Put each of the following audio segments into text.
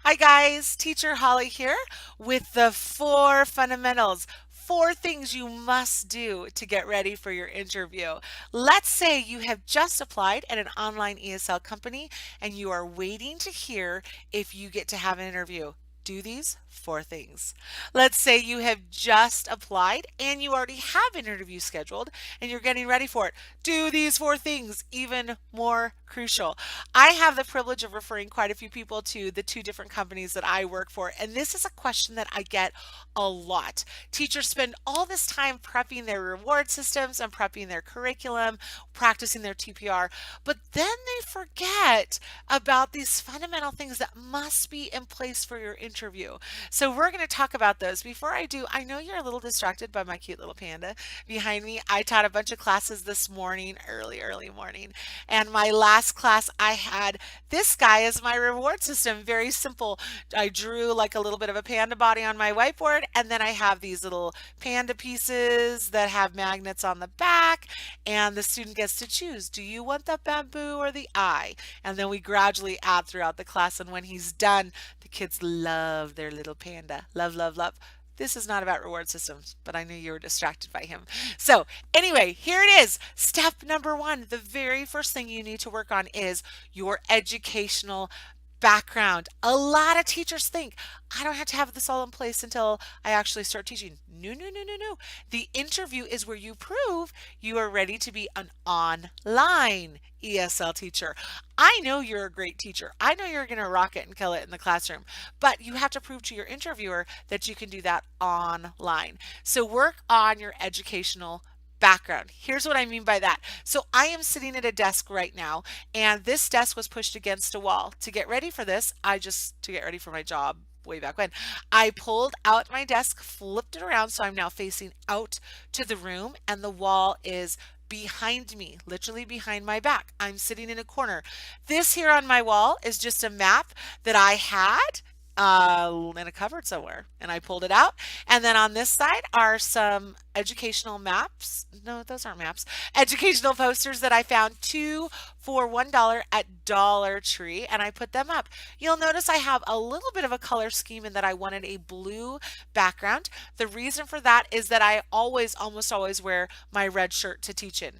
Hi guys, Teacher Holly here with the four fundamentals. Four things you must do to get ready for your interview. Let's say you have just applied at an online ESL company and you are waiting to hear if you get to have an interview. Do these four things. Let's say you have just applied and you already have an interview scheduled and you're getting ready for it. Do these four things, even more crucial. I have the privilege of referring quite a few people to the two different companies that I work for, and this is a question that I get a lot. Teachers spend all this time prepping their reward systems and prepping their curriculum, practicing their TPR, but then they forget about these fundamental things that must be in place for your interview. So we're going to talk about those. Before I do, I know you're a little distracted by my cute little panda behind me. I taught a bunch of classes this morning, early morning, and my last class I had this guy as my reward system. Very simple. I drew like a little bit of a panda body on my whiteboard, and then I have these little panda pieces that have magnets on the back, and the student gets to choose. Do you want the bamboo or the eye? And then we gradually add throughout the class, and when he's done, the kids love their little panda. Love, love, love. This is not about reward systems, but I knew you were distracted by him. So, anyway, here it is. Step number one. The very first thing you need to work on is your educational background. A lot of teachers think, I don't have to have this all in place until I actually start teaching. No, no, no, no, no. The interview is where you prove you are ready to be an online ESL teacher. I know you're a great teacher. I know you're going to rock it and kill it in the classroom, but you have to prove to your interviewer that you can do that online. So work on your educational background. Here's what I mean by that. So I am sitting at a desk right now, and this desk was pushed against a wall. To get ready for this, to get ready for my job way back when, I pulled out my desk, flipped it around, so I'm now facing out to the room, and the wall is behind me, literally behind my back. I'm sitting in a corner. This here on my wall is just a map that I had in a cupboard somewhere, and I pulled it out. And then on this side are some educational maps. No, those aren't maps. Educational posters that I found, two for $1 at Dollar Tree, and I put them up. You'll notice I have a little bit of a color scheme in that I wanted a blue background. The reason for that is that I almost always wear my red shirt to teach in,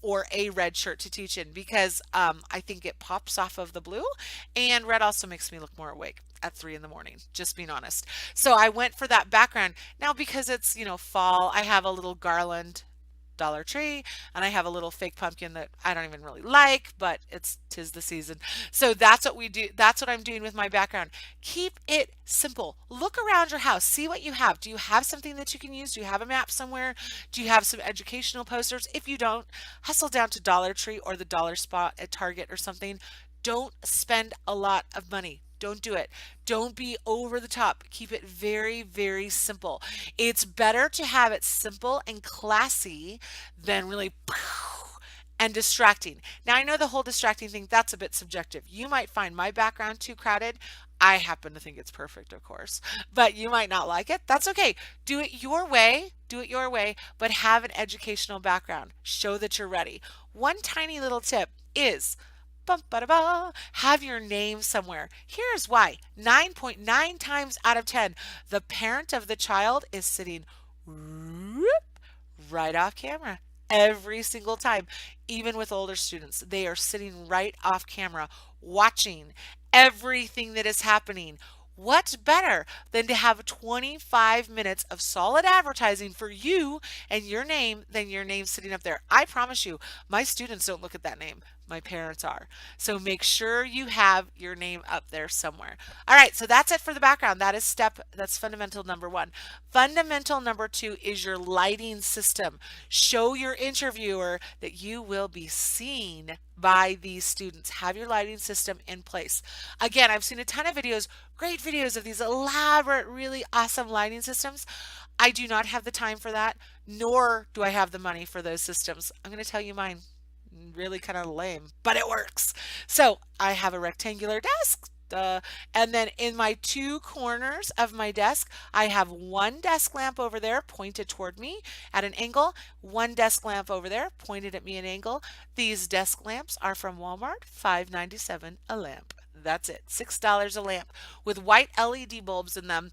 or a red shirt to teach in, because I think it pops off of the blue, and red also makes me look more awake at 3 in the morning, just being honest. So I went for that background. Now, because it's, fall, I have a little garland Dollar Tree, and I have a little fake pumpkin that I don't even really like, but tis the season. So that's what we do. That's what I'm doing with my background. Keep it simple. Look around your house. See what you have. Do you have something that you can use? Do you have a map somewhere? Do you have some educational posters? If you don't, hustle down to Dollar Tree or the Dollar Spot at Target or something. Don't spend a lot of money. Don't do it. Don't be over the top. Keep it very, very simple. It's better to have it simple and classy than really and distracting. Now, I know the whole distracting thing, that's a bit subjective. You might find my background too crowded. I happen to think it's perfect, of course, but you might not like it. That's okay. Do it your way. Do it your way, but have an educational background. Show that you're ready. One tiny little tip is bum, ba, da, ba, have your name somewhere. Here's why. 9.9 times out of 10, the parent of the child is sitting right off camera. Every single time, even with older students, they are sitting right off camera watching everything that is happening. What's better than to have 25 minutes of solid advertising for you and your name than your name sitting up there? I promise you, my students don't look at that name. My parents are. So make sure you have your name up there somewhere. All right, so that's it for the background. That's fundamental number one. Fundamental number two is your lighting system. Show your interviewer that you will be seen by these students. Have your lighting system in place. Again, I've seen a ton of videos, great videos of these elaborate, really awesome lighting systems. I do not have the time for that, nor do I have the money for those systems. I'm going to tell you mine. Really kind of lame, but it works. So I have a rectangular desk. And then in my two corners of my desk, I have one desk lamp over there pointed toward me at an angle, one desk lamp over there pointed at me at an angle. These desk lamps are from Walmart, $5.97 a lamp. That's it. $6 a lamp with white LED bulbs in them.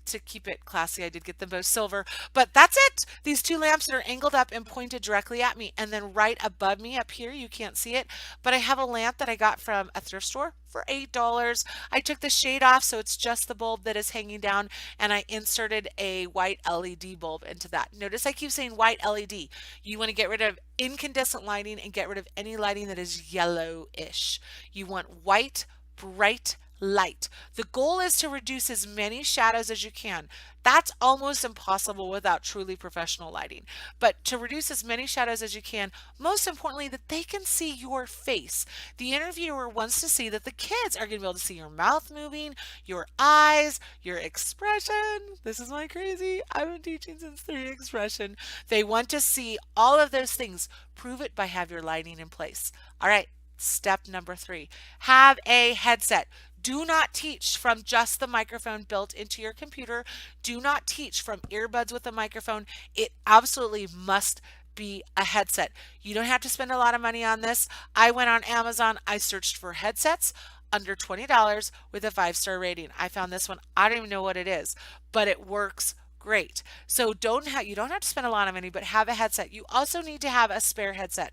To keep it classy, I did get them both silver, but that's it. These two lamps that are angled up and pointed directly at me, and then right above me up here, you can't see it, but I have a lamp that I got from a thrift store for $8. I took the shade off so it's just the bulb that is hanging down, and I inserted a white LED bulb into that. Notice I keep saying white LED. You want to get rid of incandescent lighting and get rid of any lighting that is yellowish. You want white, bright light. The goal is to reduce as many shadows as you can. That's almost impossible without truly professional lighting. But to reduce as many shadows as you can, most importantly, that they can see your face. The interviewer wants to see that the kids are going to be able to see your mouth moving, your eyes, your expression. This is my crazy. I've been teaching since 3 expression. They want to see all of those things. Prove it by have your lighting in place. All right. Step number 3, have a headset. Do not teach from just the microphone built into your computer. Do not teach from earbuds with a microphone. It absolutely must be a headset. You don't have to spend a lot of money on this. I went on Amazon. I searched for headsets under $20 with a 5-star rating. I found this one. I don't even know what it is, but it works great. So you don't have to spend a lot of money, but have a headset. You also need to have a spare headset.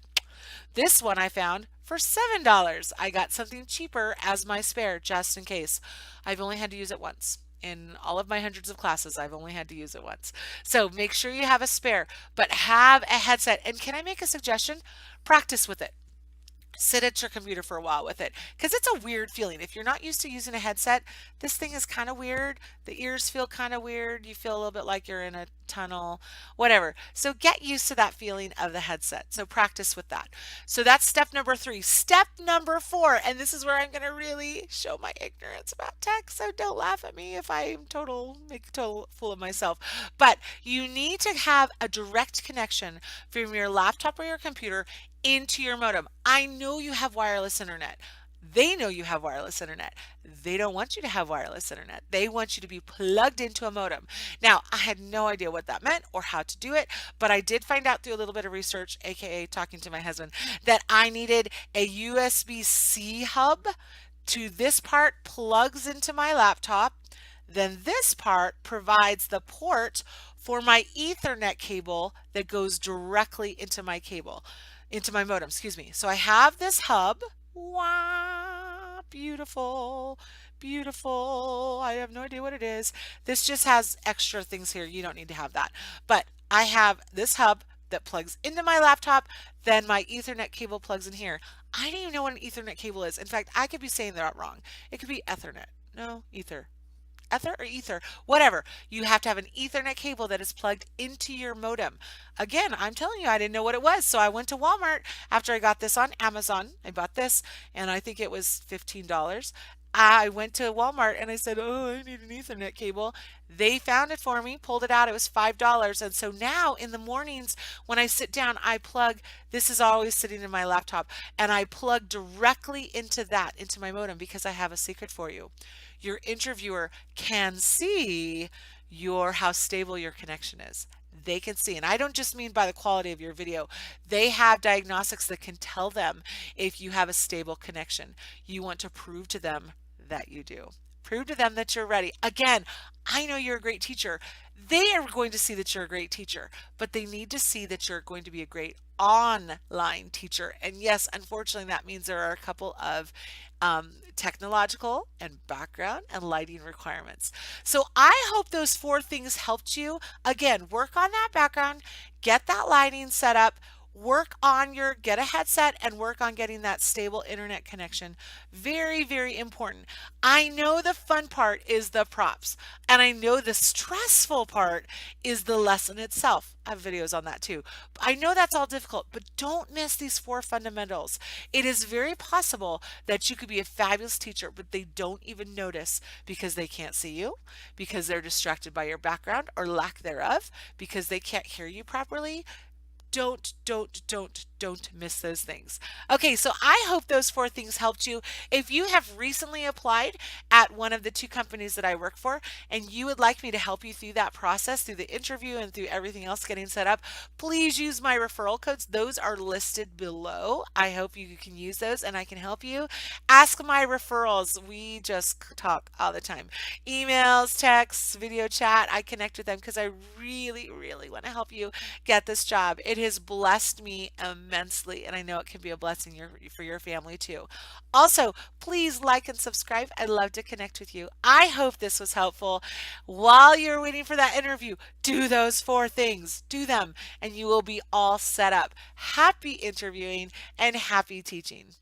This one I found for $7. I got something cheaper as my spare just in case. I've only had to use it once. In all of my hundreds of classes, I've only had to use it once. So make sure you have a spare, but have a headset. And can I make a suggestion? Practice with it. Sit at your computer for a while with it because it's a weird feeling. If you're not used to using a headset, this thing is kind of weird. The ears feel kind of weird. You feel a little bit like you're in a tunnel, whatever. So get used to that feeling of the headset. So practice with that. So that's step number 3. Step number 4, and this is where I'm going to really show my ignorance about tech. So don't laugh at me if I make a total fool of myself. But you need to have a direct connection from your laptop or your computer into your modem. I know you have wireless internet. They know you have wireless internet. They don't want you to have wireless internet. They want you to be plugged into a modem. Now, I had no idea what that meant or how to do it, but I did find out through a little bit of research, aka talking to my husband, that I needed a USB-C hub. To this part plugs into my laptop. Then this part provides the port for my Ethernet cable that goes directly into my modem, excuse me. So I have this hub. Wow, beautiful, beautiful. I have no idea what it is. This just has extra things here. You don't need to have that. But I have this hub that plugs into my laptop. Then my Ethernet cable plugs in here. I don't even know what an Ethernet cable is. In fact, I could be saying that wrong. It could be Ethernet. No, Ether, whatever. You have to have an Ethernet cable that is plugged into your modem. Again, I'm telling you, I didn't know what it was. So I went to Walmart after I got this on Amazon. I bought this and I think it was $15. I went to Walmart and I said, oh, I need an Ethernet cable. They found it for me, pulled it out. It was $5. And so now in the mornings when I sit down, this is always sitting in my laptop, and I plug directly into my modem because I have a secret for you. Your interviewer can see how stable your connection is. They can see, and I don't just mean by the quality of your video. They have diagnostics that can tell them if you have a stable connection. You want to prove to them that you do. Prove to them that you're ready. Again, I know you're a great teacher. They are going to see that you're a great teacher, but they need to see that you're going to be a great online teacher. And yes, unfortunately, that means there are a couple of technological and background and lighting requirements. So I hope those 4 things helped you. Again, work on that background, get that lighting set up, get a headset and work on getting that stable internet connection. Very, very important. I know the fun part is the props, and I know the stressful part is the lesson itself. I have videos on that too. I know that's all difficult, but don't miss these 4 fundamentals. It is very possible that you could be a fabulous teacher, but they don't even notice because they can't see you, because they're distracted by your background or lack thereof, because they can't hear you properly. don't miss those things. Okay, so I hope those four things helped you. If you have recently applied at one of the two companies that I work for and you would like me to help you through that process, through the interview and through everything else getting set up, please use my referral codes. Those are listed below. I hope you can use those and I can help you. Ask my referrals. We just talk all the time. Emails, texts, video chat. I connect with them because I really want to help you get this job. It has blessed me immensely, and I know it can be a blessing for your family too. Also, please like and subscribe. I'd love to connect with you. I hope this was helpful. While you're waiting for that interview, do those four things. Do them, and you will be all set up. Happy interviewing and happy teaching.